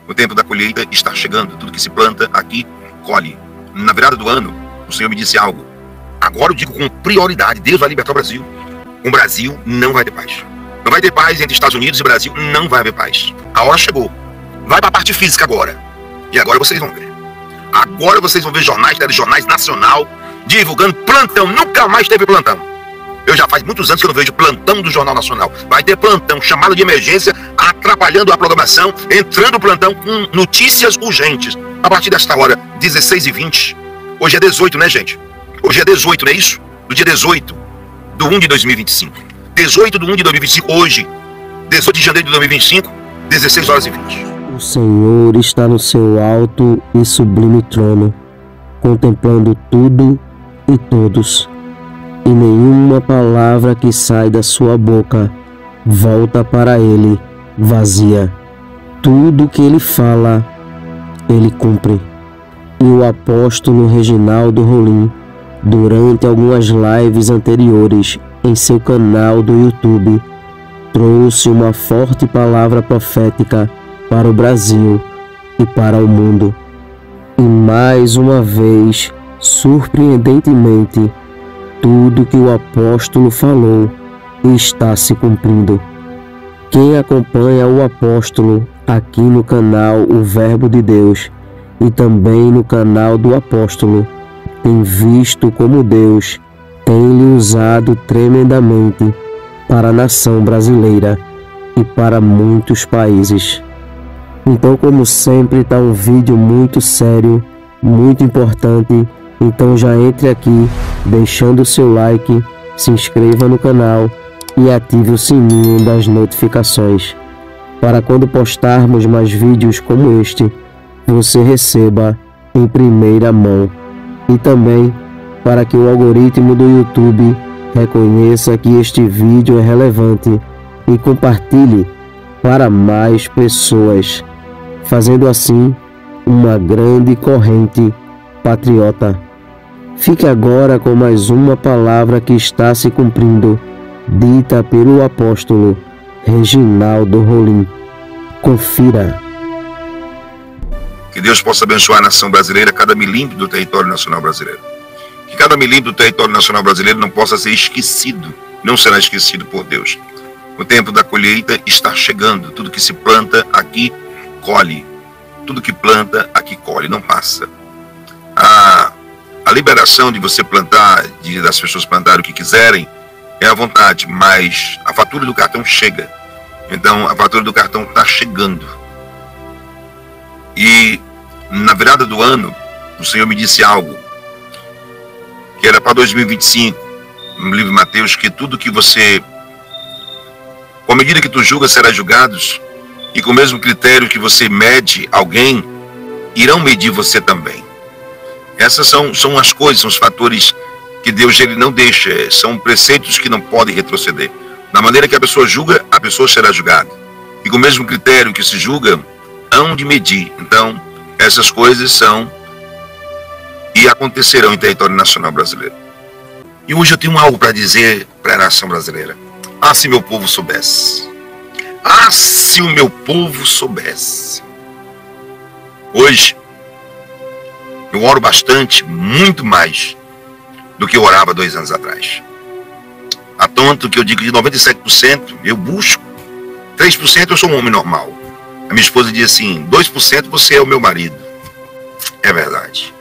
O tempo da colheita está chegando. Tudo que se planta aqui, colhe. Na virada do ano, o Senhor me disse algo. Agora eu digo com prioridade, Deus vai libertar o Brasil. O Brasil não vai ter paz. Não vai ter paz entre Estados Unidos e Brasil, não vai haver paz. A hora chegou. Vai para a parte física agora. E agora vocês vão ver. Agora vocês vão ver jornais, telejornais nacional, divulgando plantão. Nunca mais teve plantão. Eu já faz muitos anos que eu não vejo plantão do Jornal Nacional. Vai ter plantão, chamado de emergência, atrapalhando a programação, entrando plantão com notícias urgentes. A partir desta hora, 16h20. Hoje é 18, né, gente? Hoje é 18, não é isso? Do dia 18 do 1 de 2025. 18 do 1 de 2025, hoje, 18 de janeiro de 2025, 16h20. O Senhor está no seu alto e sublime trono, contemplando tudo e todos, e nenhuma palavra que sai da sua boca volta para ele vazia. Tudo que ele fala, ele cumpre. E o apóstolo Reginaldo Rolim, durante algumas lives anteriores em seu canal do YouTube, trouxe uma forte palavra profética para o Brasil e para o mundo. E mais uma vez, surpreendentemente, tudo que o apóstolo falou está se cumprindo. Quem acompanha o apóstolo aqui no canal O Verbo de Deus e também no canal do apóstolo tem visto como Deus tem lhe usado tremendamente para a nação brasileira e para muitos países. Então, como sempre, está um vídeo muito sério, muito importante. Então já entre aqui, deixando o seu like, se inscreva no canal e ative o sininho das notificações, para quando postarmos mais vídeos como este, você receba em primeira mão. E também para que o algoritmo do YouTube reconheça que este vídeo é relevante e compartilhe para mais pessoas, fazendo assim uma grande corrente patriota. Fique agora com mais uma palavra que está se cumprindo, dita pelo apóstolo Reginaldo Rolim. Confira. Que Deus possa abençoar a nação brasileira, cada milímetro do território nacional brasileiro. Que cada milímetro do território nacional brasileiro não possa ser esquecido, não será esquecido por Deus. O tempo da colheita está chegando. Tudo que se planta aqui, colhe. Tudo que planta aqui, colhe, não passa. A liberação de você plantar, das pessoas plantarem o que quiserem, é à vontade, mas a fatura do cartão chega. Então, a fatura do cartão está chegando. E na virada do ano, o Senhor me disse algo, que era para 2025, no livro de Mateus, que tudo que você, com a medida que tu julgas, serás julgados, e com o mesmo critério que você mede alguém, irão medir você também. Essas são as coisas, são os fatores que Deus ele não deixa, são preceitos que não podem retroceder. Na maneira que a pessoa julga, a pessoa será julgada. E com o mesmo critério que se julga, hão de medir. Então, essas coisas são e acontecerão em território nacional brasileiro. E hoje eu tenho algo para dizer para a nação brasileira. Ah, se meu povo soubesse. Ah, se o meu povo soubesse. Hoje, eu oro bastante, muito mais do que eu orava 2 anos atrás. A tanto que eu digo que de 97% eu busco, 3% eu sou um homem normal. A minha esposa diz assim, 2% você é o meu marido. É verdade.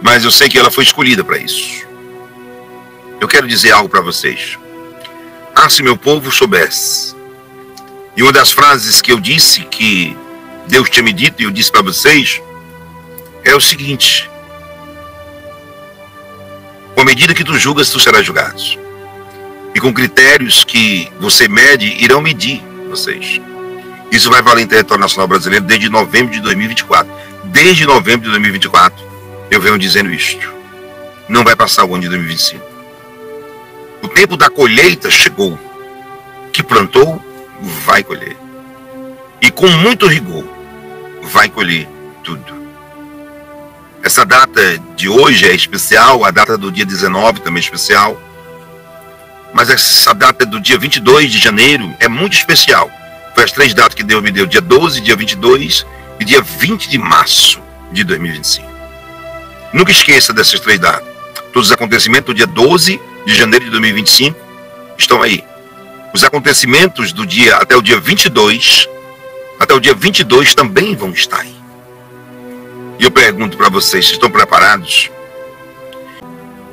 Mas eu sei que ela foi escolhida para isso. Eu quero dizer algo para vocês. Ah, se meu povo soubesse. E uma das frases que eu disse, que Deus tinha me dito, e eu disse para vocês, é o seguinte: com a medida que tu julgas, tu serás julgado. E com critérios que você mede, irão medir vocês. Isso vai valer em território nacional brasileiro desde novembro de 2024. Desde novembro de 2024, eu venho dizendo isto. Não vai passar o ano de 2025. O tempo da colheita chegou. Que plantou, vai colher. E com muito rigor, vai colher tudo. Essa data de hoje é especial, a data do dia 19 também é especial. Mas essa data do dia 22 de janeiro é muito especial. Foi as 3 datas que Deus me deu, dia 12, dia 22 e dia 20 de março de 2025. Nunca esqueça dessas 3 datas. Todos os acontecimentos do dia 12 de janeiro de 2025 estão aí. Os acontecimentos do dia até o dia 22, também vão estar aí. E eu pergunto para vocês, estão preparados?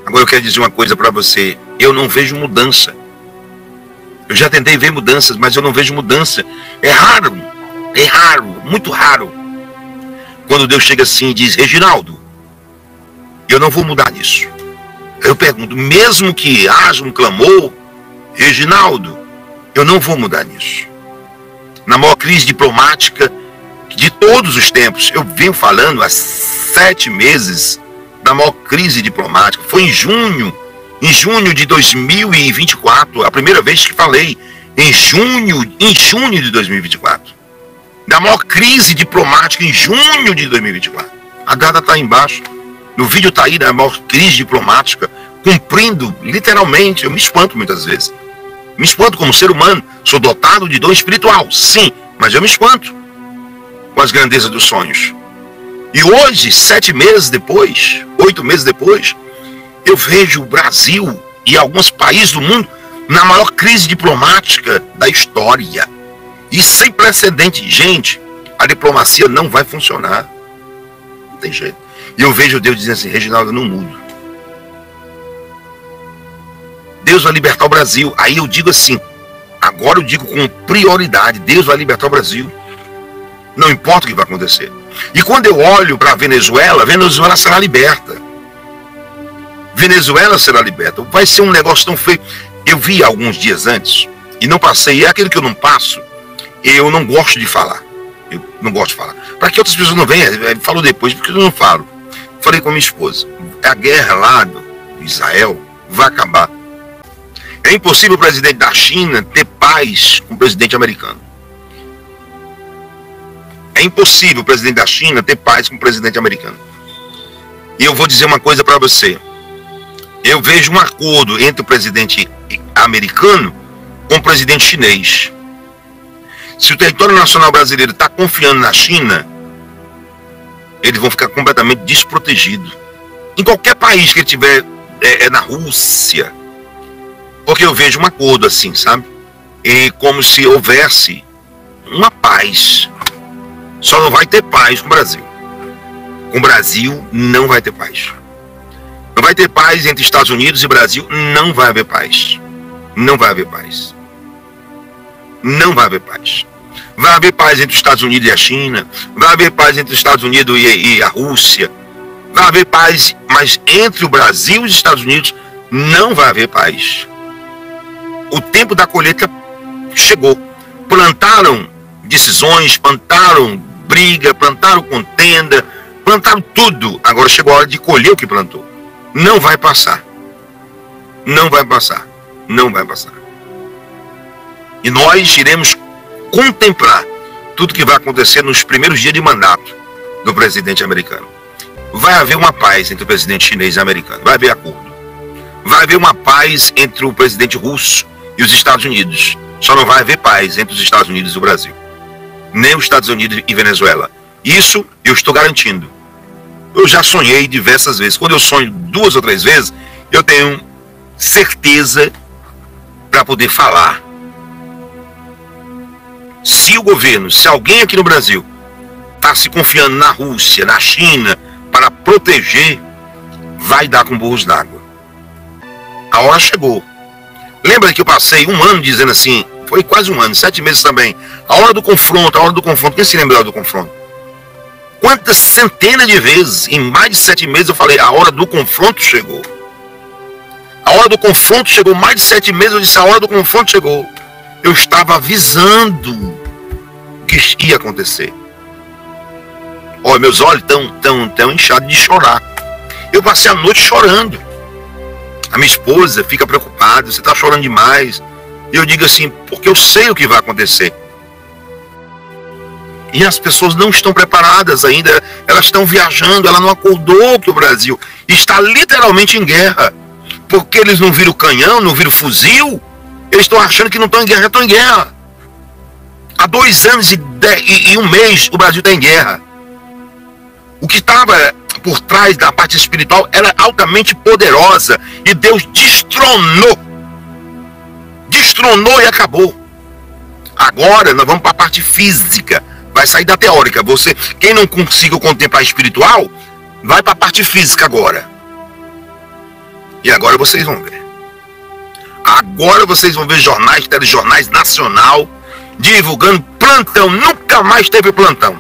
Agora eu quero dizer uma coisa para você. Eu não vejo mudança. Eu já tentei ver mudanças, mas eu não vejo mudança. É raro, muito raro. Quando Deus chega assim e diz, Reginaldo, eu não vou mudar nisso. Eu pergunto, mesmo que haja um clamor, Reginaldo, eu não vou mudar nisso. Na maior crise diplomática de todos os tempos, eu venho falando há 7 meses da maior crise diplomática. Foi em junho de 2024, a primeira vez que falei, em junho de 2024. Da maior crise diplomática em junho de 2024. A data está aí embaixo. No vídeo está aí da maior crise diplomática, cumprindo, literalmente. Eu me espanto muitas vezes. Me espanto como ser humano. Sou dotado de dom espiritual, sim, mas eu me espanto com as grandezas dos sonhos. E hoje, 7 meses depois, 8 meses depois, eu vejo o Brasil e alguns países do mundo na maior crise diplomática da história. E sem precedente. Gente, a diplomacia não vai funcionar. Não tem jeito. E eu vejo Deus dizendo assim, Reginaldo, eu não mudo. Deus vai libertar o Brasil. Aí eu digo assim, agora eu digo com prioridade, Deus vai libertar o Brasil. Não importa o que vai acontecer. E quando eu olho para a Venezuela, Venezuela será liberta. Venezuela será liberta. Vai ser um negócio tão feio. Eu vi alguns dias antes, e não passei, é aquilo que eu não passo, eu não gosto de falar. Eu não gosto de falar. Para que outras pessoas não venham, falou depois, porque eu não falo. Falei com a minha esposa, a guerra lá do Israel vai acabar. É impossível o presidente da China ter paz com o presidente americano. É impossível o presidente da China ter paz com o presidente americano. E eu vou dizer uma coisa para você. Eu vejo um acordo entre o presidente americano com o presidente chinês. Se o território nacional brasileiro está confiando na China, eles vão ficar completamente desprotegidos. Em qualquer país que ele tiver, na Rússia. Porque eu vejo um acordo assim, sabe? E como se houvesse uma paz. Só não vai ter paz com o Brasil. Com o Brasil não vai ter paz. Não vai ter paz entre Estados Unidos e Brasil. Não vai haver paz. Não vai haver paz. Não vai haver paz. Vai haver paz entre os Estados Unidos e a China. Vai haver paz entre os Estados Unidos e a Rússia. Vai haver paz, mas entre o Brasil e os Estados Unidos não vai haver paz. O tempo da colheita chegou. Plantaram decisões, plantaram briga, plantaram contenda, plantaram tudo. Agora chegou a hora de colher o que plantou. Não vai passar. Não vai passar. Não vai passar. E nós iremos contemplar tudo que vai acontecer nos primeiros dias de mandato do presidente americano. Vai haver uma paz entre o presidente chinês e americano. Vai haver acordo. Vai haver uma paz entre o presidente russo e os Estados Unidos. Só não vai haver paz entre os Estados Unidos e o Brasil. Nem os Estados Unidos e Venezuela. Isso eu estou garantindo. Eu já sonhei diversas vezes. Quando eu sonho 2 ou 3 vezes, eu tenho certeza para poder falar. Se o governo, se alguém aqui no Brasil está se confiando na Rússia, na China, para proteger, vai dar com burros d'água. A hora chegou. Lembra que eu passei 1 ano dizendo assim, foi quase 1 ano, 7 meses também, a hora do confronto, a hora do confronto. Quem se lembra da hora do confronto? Quantas centenas de vezes, em mais de 7 meses, eu falei, a hora do confronto chegou. A hora do confronto chegou, mais de 7 meses eu disse, a hora do confronto chegou. Eu estava avisando o que ia acontecer. Olha, meus olhos estão inchados de chorar. Eu passei a noite chorando. A minha esposa fica preocupada, você está chorando demais. E eu digo assim, porque eu sei o que vai acontecer. E as pessoas não estão preparadas ainda, elas estão viajando, ela não acordou que o Brasil está literalmente em guerra. Porque eles não viram canhão, não viram fuzil, eles estão achando que não estão em guerra, já estão em guerra. Há 2 anos e 1 mês o Brasil está em guerra. O que estava por trás da parte espiritual era altamente poderosa. E Deus destronou. Destronou e acabou. Agora nós vamos para a parte física. Vai sair da teórica. Quem não conseguiu contemplar espiritual, vai para a parte física agora. E agora vocês vão ver. Agora vocês vão ver jornais, telejornais nacional, divulgando plantão. Nunca mais teve plantão.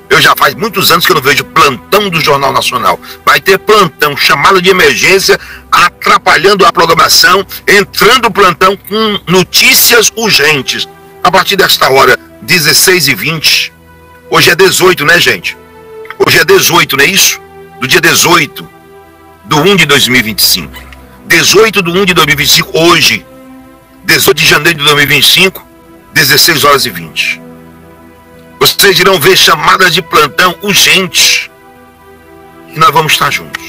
Eu já faz muitos anos que eu não vejo plantão do Jornal Nacional. Vai ter plantão, chamado de emergência, atrapalhando a programação, entrando plantão com notícias urgentes. A partir desta hora, 16h20. Hoje é 18, né, gente? Hoje é 18, não é isso? Do dia 18 do 1 de 2025. 18 do 1 de 2025, hoje, 18 de janeiro de 2025, 16h20. Vocês irão ver chamadas de plantão urgentes. E nós vamos estar juntos.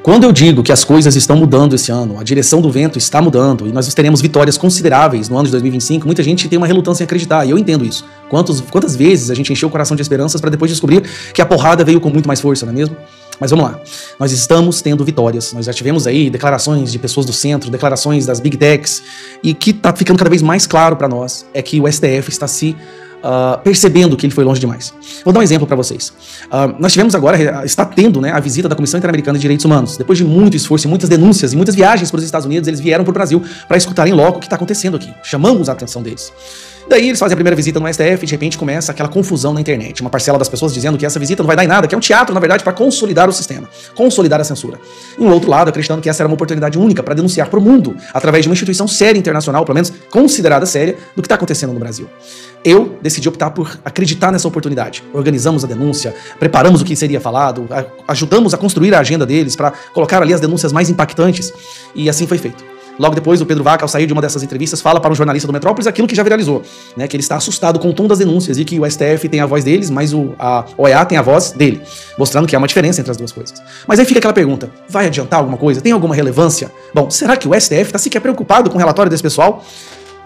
Quando eu digo que as coisas estão mudando esse ano, a direção do vento está mudando e nós teremos vitórias consideráveis no ano de 2025, muita gente tem uma relutância em acreditar, e eu entendo isso. Quantas vezes a gente encheu o coração de esperanças para depois descobrir que a porrada veio com muito mais força, não é mesmo? Mas vamos lá, nós estamos tendo vitórias, nós já tivemos aí declarações de pessoas do centro, declarações das Big Techs, e que está ficando cada vez mais claro para nós é que o STF está se percebendo que ele foi longe demais. Vou dar um exemplo para vocês. Nós tivemos agora, está tendo, né, a visita da Comissão Interamericana de Direitos Humanos. Depois de muito esforço, muitas denúncias e muitas viagens para os Estados Unidos, eles vieram para o Brasil para escutarem logo o que está acontecendo aqui. Chamamos a atenção deles. Daí eles fazem a primeira visita no STF e de repente começa aquela confusão na internet. Uma parcela das pessoas dizendo que essa visita não vai dar em nada, que é um teatro, na verdade, para consolidar o sistema, consolidar a censura. E um outro lado acreditando que essa era uma oportunidade única para denunciar para o mundo, através de uma instituição séria internacional, pelo menos considerada séria, do que está acontecendo no Brasil. Eu decidi optar por acreditar nessa oportunidade. Organizamos a denúncia, preparamos o que seria falado, ajudamos a construir a agenda deles para colocar ali as denúncias mais impactantes, e assim foi feito. Logo depois, o Pedro Vaca, ao sair de uma dessas entrevistas, fala para um jornalista do Metrópolis aquilo que já viralizou, né, que ele está assustado com o tom das denúncias e que o STF tem a voz deles, mas a OEA tem a voz dele, mostrando que há uma diferença entre as duas coisas. Mas aí fica aquela pergunta, vai adiantar alguma coisa? Tem alguma relevância? Bom, será que o STF está sequer preocupado com o relatório desse pessoal?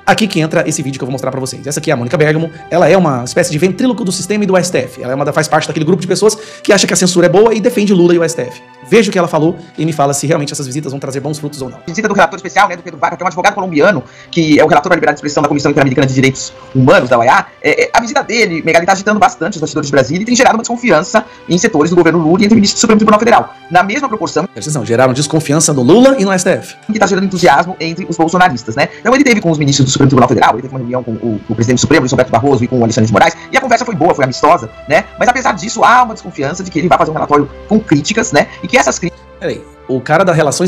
Aqui que entra esse vídeo que eu vou mostrar pra vocês. Essa aqui é a Mônica Bergamo, ela é uma espécie de ventríloco do sistema e do STF. Ela faz parte daquele grupo de pessoas que acha que a censura é boa e defende o Lula e o STF. Veja o que ela falou e me fala se realmente essas visitas vão trazer bons frutos ou não. Visita do relator especial, né, do Pedro Vaca, que é um advogado colombiano, que é o relator da liberdade de expressão da Comissão Interamericana de Direitos Humanos, da OEA. A visita dele, Megali, está agitando bastante os bastidores de Brasília e tem gerado uma desconfiança em setores do governo Lula e entre ministros do Supremo Tribunal Federal. Na mesma proporção... Geraram desconfiança no Lula e no STF. Que está gerando entusiasmo entre os bolsonaristas, né? Então ele teve com os ministros do Supremo Tribunal Federal, ele teve uma reunião com o presidente do Supremo, Luiz Roberto Barroso, e com o Alexandre de Moraes, e a conversa foi boa, foi amistosa, né? Mas apesar disso, há uma desconfiança de que ele vai fazer um relatório com críticas, né? E que essas críticas... Peraí, o cara da Relatoria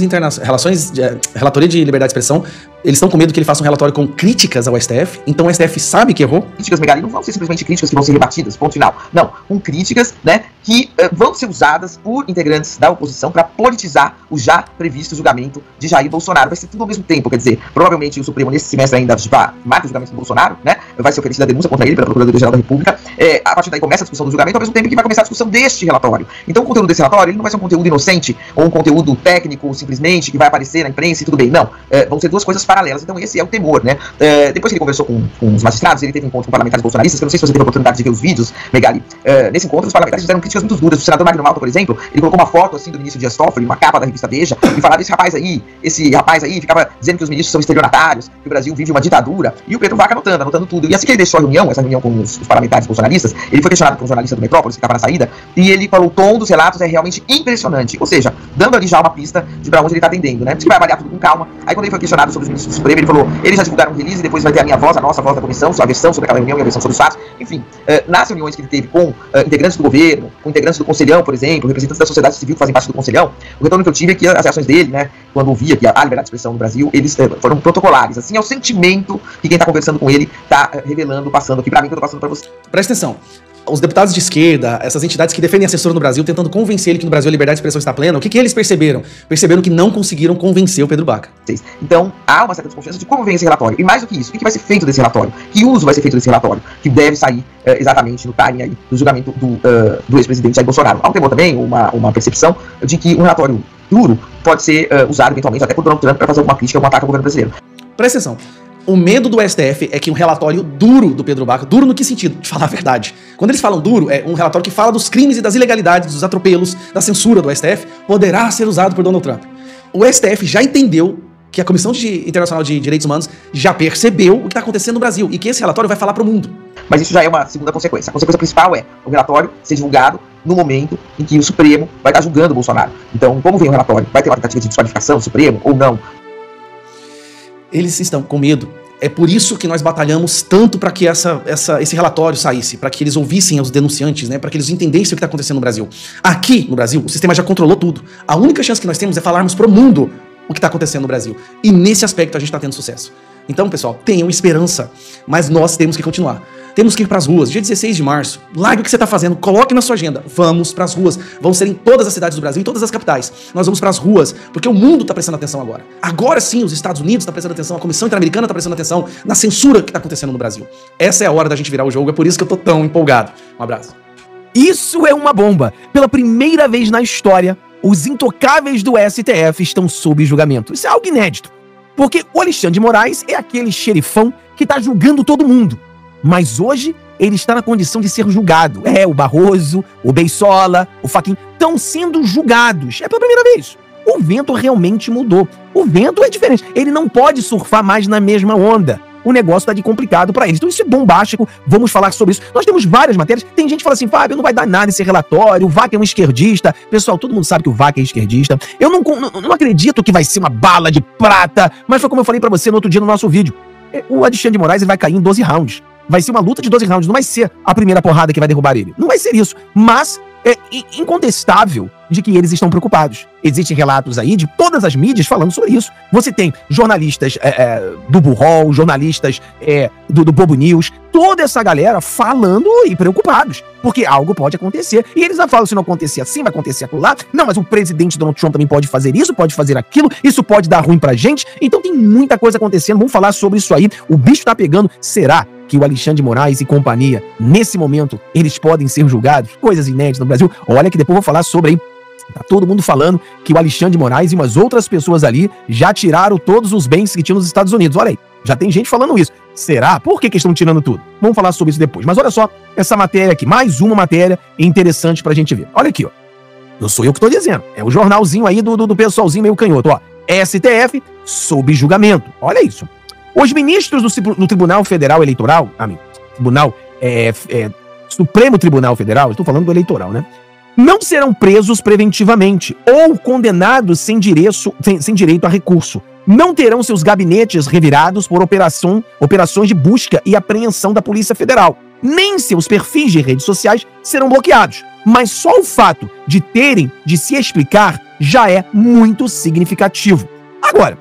de Liberdade de Expressão, eles estão com medo que ele faça um relatório com críticas ao STF, então o STF sabe que errou? Críticas, Megali, não vão ser simplesmente críticas que vão ser rebatidas, ponto final. Não, com críticas, né, que vão ser usadas por integrantes da oposição para politizar o já previsto julgamento de Jair Bolsonaro. Vai ser tudo ao mesmo tempo, quer dizer, provavelmente o Supremo nesse semestre ainda marca o julgamento do Bolsonaro, né, vai ser oferecida a denúncia contra ele pela Procuradoria-Geral da República, a partir daí começa a discussão do julgamento, ao mesmo tempo que vai começar a discussão deste relatório. Então o conteúdo desse relatório, ele não vai ser um conteúdo inocente, ou um conteúdo técnico, simplesmente, que vai aparecer na imprensa e tudo bem, não. Vão ser duas coisas paralelas, então esse é o temor, né. Depois que ele conversou com os magistrados, ele teve um encontro com parlamentares bolsonaristas, que eu não sei se você teve a oportunidade de ver os vídeos, Megali. Nesse encontro, os parlamentares fizeram críticas muito duras. O senador Magno Malta, por exemplo, ele colocou uma foto, assim, do ministro Dias Toffoli, uma capa da revista Veja, e falava, esse rapaz aí ficava dizendo que os ministros são estelionatários, que o Brasil vive uma ditadura, e o Pedro Vaca anotando tudo. E assim que ele deixou essa reunião com os parlamentares bolsonaristas, ele foi questionado por um jornalista do Metrópolis, que estava na saída, e ele falou, o tom dos relatos é realmente impressionante, ou seja, dando ali já uma pista de pra onde ele está atendendo, né? Diz que vai avaliar tudo com calma. Aí quando ele foi questionado sobre os ministros do Supremo, ele falou, eles já divulgaram um release, e depois vai ter a minha voz, a nossa voz da comissão, a versão sobre aquela reunião e a versão sobre os fatos. Enfim, nas reuniões que ele teve com integrantes do governo, com integrantes do Conselhão, por exemplo, representantes da sociedade civil que fazem parte do Conselhão, o retorno que eu tive é que as reações dele, né, quando ouvia que a liberdade de expressão no Brasil, eles foram protocolares. Assim, é o sentimento que quem está conversando com ele está revelando, passando aqui para mim, que eu tô passando para você. Presta atenção. Os deputados de esquerda, essas entidades que defendem a censura no Brasil, tentando convencer ele que no Brasil a liberdade de expressão está plena, o que eles perceberam? Perceberam que não conseguiram convencer o Pedro Vaca. Então, há uma certa desconfiança de como vem esse relatório. E mais do que isso, o que vai ser feito desse relatório? Que uso vai ser feito desse relatório? Que deve sair exatamente no timing aí do julgamento do ex-presidente Jair Bolsonaro. Há um temor também, uma percepção de que um relatório duro pode ser usado eventualmente até por Donald Trump para fazer alguma crítica, algum ataque ao governo brasileiro. Presta atenção. O medo do STF é que um relatório duro do Pedro Vaca, duro no que sentido? De falar a verdade. Quando eles falam duro, é um relatório que fala dos crimes e das ilegalidades, dos atropelos, da censura do STF, poderá ser usado por Donald Trump. O STF já entendeu que a Comissão Internacional de Direitos Humanos já percebeu o que está acontecendo no Brasil e que esse relatório vai falar para o mundo. Mas isso já é uma segunda consequência. A consequência principal é o relatório ser divulgado no momento em que o Supremo vai estar julgando o Bolsonaro. Então, como vem o relatório? Vai ter uma tentativa de desqualificação do Supremo ou não? Eles estão com medo. É por isso que nós batalhamos tanto para que esse relatório saísse, para que eles ouvissem os denunciantes, né, para que eles entendessem o que está acontecendo no Brasil. Aqui no Brasil, o sistema já controlou tudo. A única chance que nós temos é falarmos para o mundo o que está acontecendo no Brasil. E nesse aspecto a gente está tendo sucesso. Então, pessoal, tenham esperança, mas nós temos que continuar. Temos que ir para as ruas. Dia 16 de março, largue o que você está fazendo, coloque na sua agenda. Vamos para as ruas. Vamos ser em todas as cidades do Brasil, em todas as capitais. Nós vamos para as ruas, porque o mundo está prestando atenção agora. Agora sim, os Estados Unidos estão prestando atenção, a Comissão Interamericana está prestando atenção na censura que está acontecendo no Brasil. Essa é a hora da gente virar o jogo, é por isso que eu tô tão empolgado. Um abraço. Isso é uma bomba. Pela primeira vez na história, os intocáveis do STF estão sob julgamento. Isso é algo inédito. Porque o Alexandre de Moraes é aquele xerifão que está julgando todo mundo. Mas hoje ele está na condição de ser julgado. O Barroso, o Beissola, o Fachin estão sendo julgados. É pela primeira vez. O vento realmente mudou. O vento é diferente. Ele não pode surfar mais na mesma onda. O negócio está de complicado para eles. Então isso é bombástico. Vamos falar sobre isso. Nós temos várias matérias. Tem gente que fala assim, Fábio, não vai dar nada esse relatório. O Vaca é um esquerdista. Pessoal, todo mundo sabe que o Vaca é esquerdista. Eu não acredito que vai ser uma bala de prata. Mas foi como eu falei para você no outro dia no nosso vídeo. O Alexandre de Moraes ele vai cair em 12 rounds. Vai ser uma luta de 12 rounds, não vai ser a primeira porrada que vai derrubar ele. Não vai ser isso. Mas é incontestável de que eles estão preocupados. Existem relatos aí de todas as mídias falando sobre isso. Você tem jornalistas do Burrol, jornalistas do Bobo News, toda essa galera falando e preocupados. Porque algo pode acontecer. E eles já falam, se não acontecer assim, vai acontecer aquilo lá. Não, mas o presidente Donald Trump também pode fazer isso, pode fazer aquilo. Isso pode dar ruim pra gente. Então tem muita coisa acontecendo. Vamos falar sobre isso aí. O bicho tá pegando. Será que o Alexandre de Moraes e companhia, nesse momento, eles podem ser julgados? Coisas inéditas no Brasil. Olha que depois eu vou falar sobre aí. Tá todo mundo falando que o Alexandre de Moraes e umas outras pessoas ali já tiraram todos os bens que tinham nos Estados Unidos. Olha aí, já tem gente falando isso. Será? Por que estão tirando tudo? Vamos falar sobre isso depois. Mas olha só, essa matéria aqui, mais uma matéria interessante pra gente ver. Olha aqui, ó. Não sou eu que tô dizendo. É o jornalzinho aí do pessoalzinho meio canhoto, ó. STF sob julgamento. Olha isso. Os ministros do Tribunal Federal Eleitoral, Supremo Tribunal Federal, eu estou falando do eleitoral, né? Não serão presos preventivamente ou condenados sem direito a recurso. Não terão seus gabinetes revirados por operações de busca e apreensão da Polícia Federal. Nem seus perfis de redes sociais serão bloqueados. Mas só o fato de terem de se explicar já é muito significativo. Agora,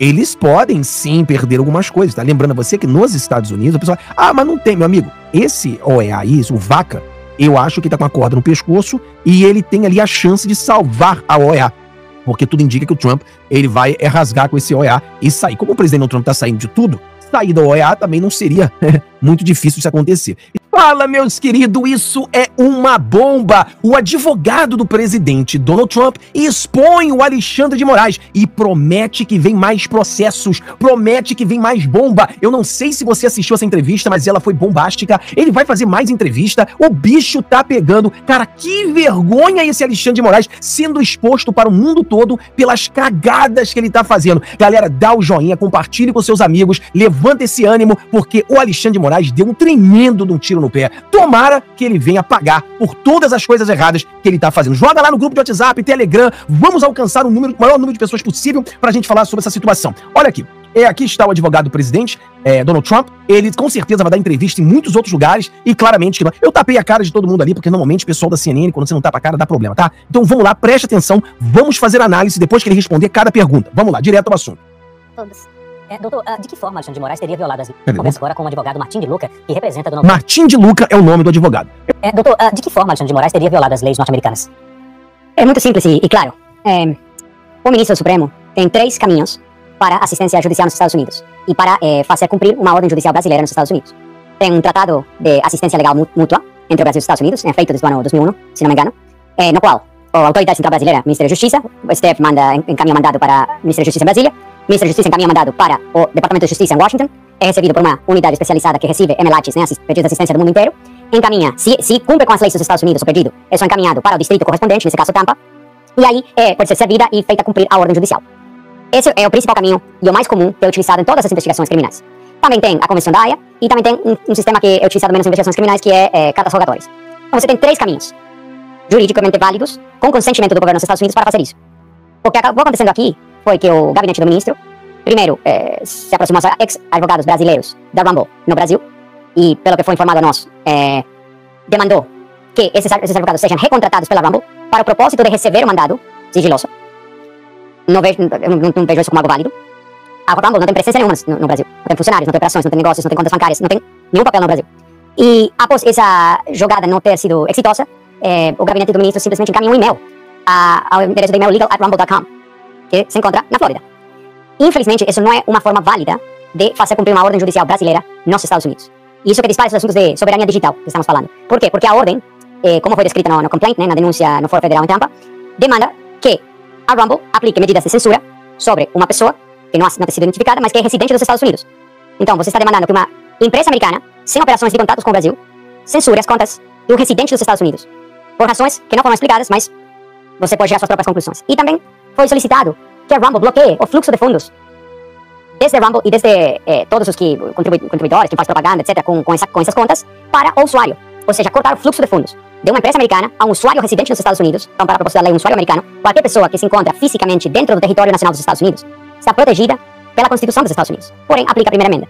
eles podem sim perder algumas coisas, tá? Lembrando a você que nos Estados Unidos, o pessoal, mas não tem, meu amigo, esse OEA aí, o Vaca, eu acho que tá com a corda no pescoço e ele tem ali a chance de salvar a OEA. Porque tudo indica que o Trump, ele vai rasgar com esse OEA e sair. Como o presidente Trump tá saindo de tudo, sair da OEA também não seria muito difícil de acontecer. Fala, meus queridos, isso é uma bomba. O advogado do presidente Donald Trump expõe o Alexandre de Moraes e promete que vem mais processos, promete que vem mais bomba. Eu não sei se você assistiu essa entrevista, mas ela foi bombástica. Ele vai fazer mais entrevista, o bicho tá pegando. Cara, que vergonha esse Alexandre de Moraes sendo exposto para o mundo todo pelas cagadas que ele tá fazendo. Galera, dá o joinha, compartilhe com seus amigos, levanta esse ânimo, porque o Alexandre de Moraes deu um tremendo de um tiro no pé. Tomara que ele venha pagar por todas as coisas erradas que ele tá fazendo. Joga lá no grupo de WhatsApp, Telegram, vamos alcançar o maior número de pessoas possível pra gente falar sobre essa situação. Olha aqui, aqui está o advogado do presidente, Donald Trump. Ele com certeza vai dar entrevista em muitos outros lugares e claramente que não. Eu tapei a cara de todo mundo ali, porque normalmente o pessoal da CNN, quando você não tapa a cara, dá problema, tá? Então vamos lá, preste atenção, vamos fazer análise depois que ele responder cada pergunta. Vamos lá, direto ao assunto. Todos. Doutor, de que forma Alexandre de Moraes teria violado as leis? Converso agora com o advogado Martim de Luca, que representa Donald Trump. Martim de Luca é o nome do advogado. Doutor, de que forma Alexandre de Moraes teria violado as leis norte-americanas? É muito simples e claro. O ministro do Supremo tem 3 caminhos para assistência judicial nos Estados Unidos e para fazer cumprir uma ordem judicial brasileira nos Estados Unidos. Tem um tratado de assistência legal mútua entre o Brasil e os Estados Unidos, feito desde o ano 2001, se não me engano, no qual a Autoridade Central Brasileira, Ministério da Justiça, o STF encaminha mandado para o Ministério da Justiça em Brasília, o Ministério da Justiça encaminha mandado para o Departamento de Justiça em Washington, é recebido por uma unidade especializada que recebe MLATs, né, pedidos de assistência do mundo inteiro, encaminha, se cumpre com as leis dos Estados Unidos, o pedido é só encaminhado para o distrito correspondente, nesse caso Tampa, e aí pode ser servida e feita cumprir a ordem judicial. Esse é o principal caminho e o mais comum que é utilizado em todas as investigações criminais. Também tem a Convenção da Haia e também tem um sistema que é utilizado menos em investigações criminais, que é cartas rogatórias. Então você tem 3 caminhos juridicamente válidos, com consentimento do governo dos Estados Unidos para fazer isso. O que acabou acontecendo aqui foi que o gabinete do ministro, primeiro, se aproximou a ex-advogados brasileiros da Rumble no Brasil, e pelo que foi informado a nós, demandou que esses advogados sejam recontratados pela Rumble para o propósito de receber o mandado sigiloso. Não vejo isso como algo válido. A Rumble não tem presença nenhuma no Brasil. Não tem funcionários, não tem operações, não tem negócios, não tem contas bancárias, não tem nenhum papel no Brasil. E após essa jogada não ter sido exitosa, o gabinete do ministro simplesmente encaminhou um e-mail ao endereço de e-mail legal@rumble.com, que se encontra na Flórida. Infelizmente, isso não é uma forma válida de fazer cumprir uma ordem judicial brasileira nos Estados Unidos. Isso que dispara os assuntos de soberania digital que estamos falando. Por quê? Porque a ordem, como foi descrita no complaint, né, na denúncia no Foro Federal em Tampa, demanda que a Rumble aplique medidas de censura sobre uma pessoa que não tem sido identificada, mas que é residente dos Estados Unidos. Então, você está demandando que uma empresa americana, sem operações de contatos com o Brasil, censure as contas de um residente dos Estados Unidos, por razões que não foram explicadas, mas você pode chegar às suas próprias conclusões. E também foi solicitado que a Rumble bloqueie o fluxo de fundos desde a Rumble e desde todos os contribuidores, que faz propaganda, etc., com essas contas, para o usuário. Ou seja, cortar o fluxo de fundos de uma empresa americana a um usuário residente nos Estados Unidos. Então, para a proposta da lei, um usuário americano, qualquer pessoa que se encontra fisicamente dentro do território nacional dos Estados Unidos, está protegida pela Constituição dos Estados Unidos. Porém, aplica a primeira emenda.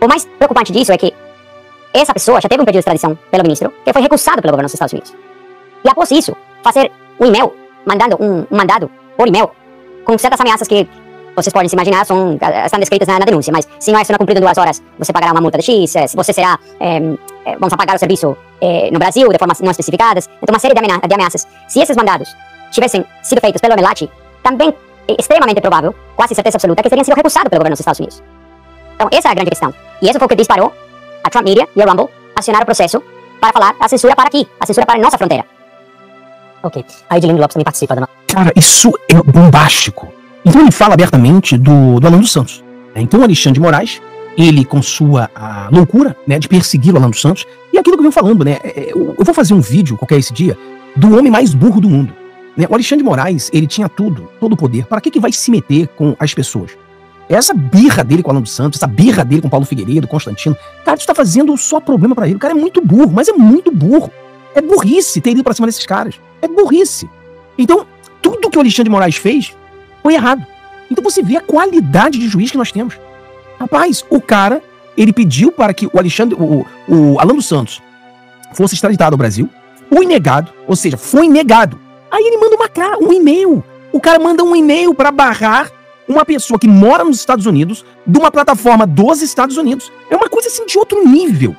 O mais preocupante disso é que essa pessoa já teve um pedido de extradição pelo ministro, que foi recusado pelo governo dos Estados Unidos. E após isso, fazer um e-mail, mandando um mandado por e-mail, com certas ameaças que vocês podem se imaginar, estão descritas na denúncia, mas se não é cumprido em 2 horas, você pagará uma multa de X, se você será, vamos apagar o serviço no Brasil de formas não especificadas. Então, uma série de ameaças. Se esses mandados tivessem sido feitos pelo MLAT, também é extremamente provável, quase certeza absoluta, que teriam sido recusados pelo governo dos Estados Unidos. Então, essa é a grande questão. E isso foi o que disparou a Trump Media e a Rumble acionar o processo para falar a censura para aqui, a censura para a nossa fronteira. Ok. A Edilindo Lopes também participa, dona. Cara, isso é bombástico. Então ele fala abertamente do Alan dos Santos. Então o Alexandre de Moraes, ele com sua loucura, né, de perseguir o Alan dos Santos, e aquilo que eu venho falando, né, eu vou fazer um vídeo qualquer esse dia do homem mais burro do mundo. Né? O Alexandre de Moraes, ele tinha todo o poder. Para que vai se meter com as pessoas? Essa birra dele com o Alan dos Santos, essa birra dele com o Paulo Figueiredo, Constantino, cara, isso tá fazendo só problema para ele. O cara é muito burro, mas é muito burro. É burrice ter ido pra cima desses caras. É burrice. Então, tudo que o Alexandre de Moraes fez foi errado. Então você vê a qualidade de juiz que nós temos. Rapaz, o cara, ele pediu para que o Alan dos Santos fosse extraditado ao Brasil, foi negado, ou seja, foi negado. Aí ele manda um e-mail. O cara manda um e-mail para barrar uma pessoa que mora nos Estados Unidos de uma plataforma dos Estados Unidos. É uma coisa assim de outro nível.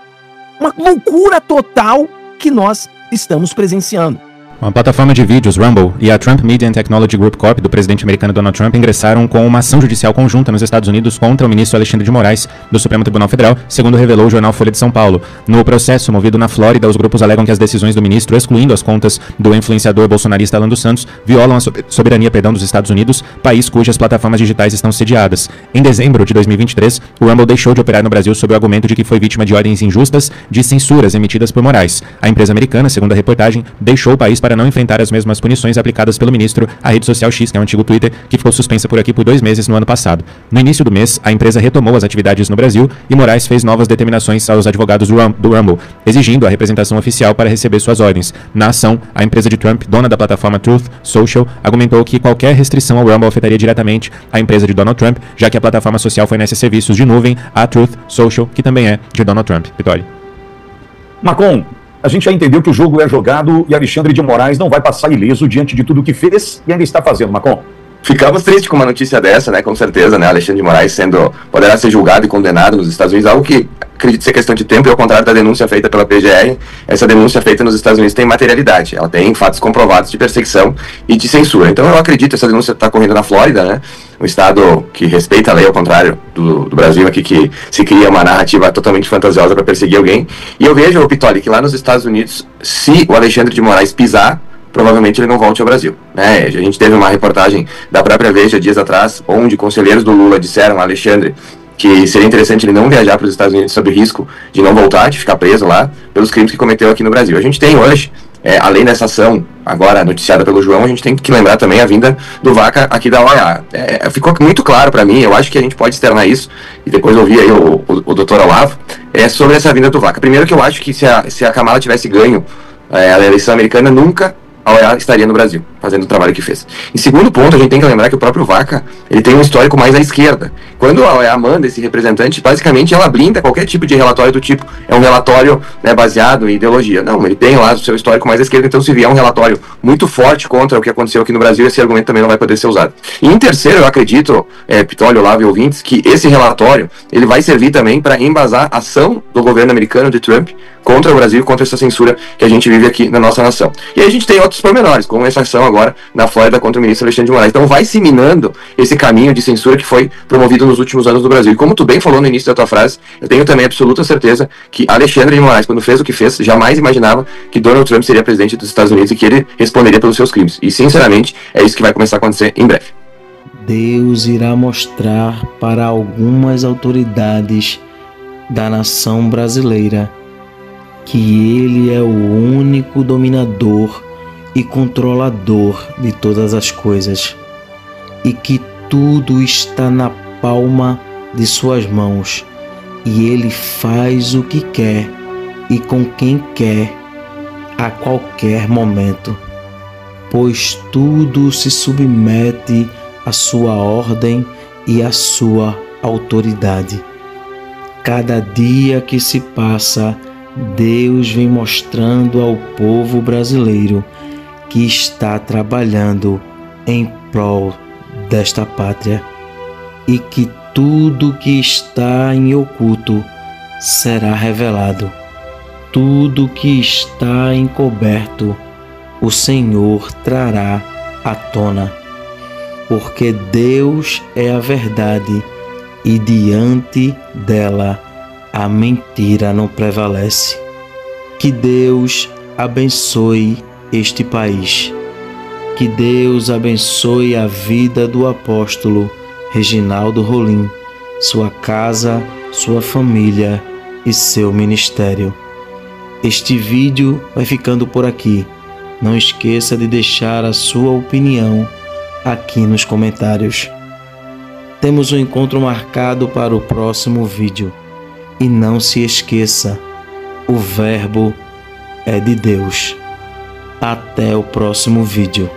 Uma loucura total que nós estamos presenciando. A plataforma de vídeos Rumble e a Trump Media and Technology Group Corp. do presidente americano Donald Trump ingressaram com uma ação judicial conjunta nos Estados Unidos contra o ministro Alexandre de Moraes do Supremo Tribunal Federal, segundo revelou o jornal Folha de São Paulo. No processo movido na Flórida, os grupos alegam que as decisões do ministro, excluindo as contas do influenciador bolsonarista Alan dos Santos, violam a soberania dos Estados Unidos, país cujas plataformas digitais estão sediadas. Em dezembro de 2023, o Rumble deixou de operar no Brasil sob o argumento de que foi vítima de ordens injustas de censuras emitidas por Moraes. A empresa americana, segundo a reportagem, deixou o país para não enfrentar as mesmas punições aplicadas pelo ministro à rede social X, que é o antigo Twitter, que ficou suspensa por aqui por 2 meses no ano passado. No início do mês, a empresa retomou as atividades no Brasil e Moraes fez novas determinações aos advogados do Rumble, exigindo a representação oficial para receber suas ordens. Na ação, a empresa de Trump, dona da plataforma Truth Social, argumentou que qualquer restrição ao Rumble afetaria diretamente a empresa de Donald Trump, já que a plataforma social fornece serviços de nuvem à Truth Social, que também é de Donald Trump. Vitória. Macron, a gente já entendeu que o jogo é jogado e Alexandre de Moraes não vai passar ileso diante de tudo que fez e ainda está fazendo, Macron. Ficamos tristes com uma notícia dessa, né? Com certeza, né? Alexandre de Moraes poderá ser julgado e condenado nos Estados Unidos, algo que acredito ser questão de tempo, e ao contrário da denúncia feita pela PGR, essa denúncia feita nos Estados Unidos tem materialidade, ela tem fatos comprovados de perseguição e de censura. Então eu acredito que essa denúncia está correndo na Flórida, né? Um estado que respeita a lei, ao contrário do Brasil aqui, que se cria uma narrativa totalmente fantasiosa para perseguir alguém. E eu vejo, Pitoli, que lá nos Estados Unidos, se o Alexandre de Moraes pisar provavelmente ele não volte ao Brasil, né? A gente teve uma reportagem da própria Veja dias atrás, onde conselheiros do Lula disseram a Alexandre que seria interessante ele não viajar para os Estados Unidos sob o risco de não voltar, de ficar preso lá, pelos crimes que cometeu aqui no Brasil. A gente tem hoje, além dessa ação agora noticiada pelo João, a gente tem que lembrar também a vinda do Vaca aqui da OEA. Ficou muito claro para mim, eu acho que a gente pode externar isso, e depois ouvir aí o doutor Olavo, sobre essa vinda do Vaca. Primeiro que eu acho que se a Kamala tivesse ganho a eleição americana, nunca a OEA estaria no Brasil, fazendo o trabalho que fez. Em segundo ponto, a gente tem que lembrar que o próprio Vaca, ele tem um histórico mais à esquerda. Quando a OEA manda esse representante, basicamente ela blinda qualquer tipo de relatório do tipo, é um relatório, né, baseado em ideologia. Não, ele tem lá o seu histórico mais à esquerda, então se vier um relatório muito forte contra o que aconteceu aqui no Brasil, esse argumento também não vai poder ser usado. E em terceiro, eu acredito, Pitólio, Olavo e ouvintes, que esse relatório, ele vai servir também para embasar a ação do governo americano de Trump contra o Brasil, contra essa censura que a gente vive aqui na nossa nação. E aí a gente tem outros pormenores, como essa ação agora na Flórida contra o ministro Alexandre de Moraes. Então vai se minando esse caminho de censura que foi promovido nos últimos anos no Brasil. E como tu bem falou no início da tua frase, eu tenho também absoluta certeza que Alexandre de Moraes, quando fez o que fez, jamais imaginava que Donald Trump seria presidente dos Estados Unidos e que ele responderia pelos seus crimes. E sinceramente, é isso que vai começar a acontecer em breve. Deus irá mostrar para algumas autoridades da nação brasileira que Ele é o único dominador e controlador de todas as coisas, e que tudo está na palma de suas mãos, e Ele faz o que quer e com quem quer, a qualquer momento, pois tudo se submete à sua ordem e à sua autoridade. Cada dia que se passa, Deus vem mostrando ao povo brasileiro que está trabalhando em prol desta pátria, e que tudo que está em oculto será revelado. Tudo que está encoberto, o Senhor trará à tona, porque Deus é a verdade e diante dela a mentira não prevalece. Que Deus abençoe este país. Que Deus abençoe a vida do apóstolo Reginaldo Rolim, sua casa, sua família e seu ministério. Este vídeo vai ficando por aqui. Não esqueça de deixar a sua opinião aqui nos comentários. Temos um encontro marcado para o próximo vídeo. E não se esqueça, o Verbo é de Deus. Até o próximo vídeo.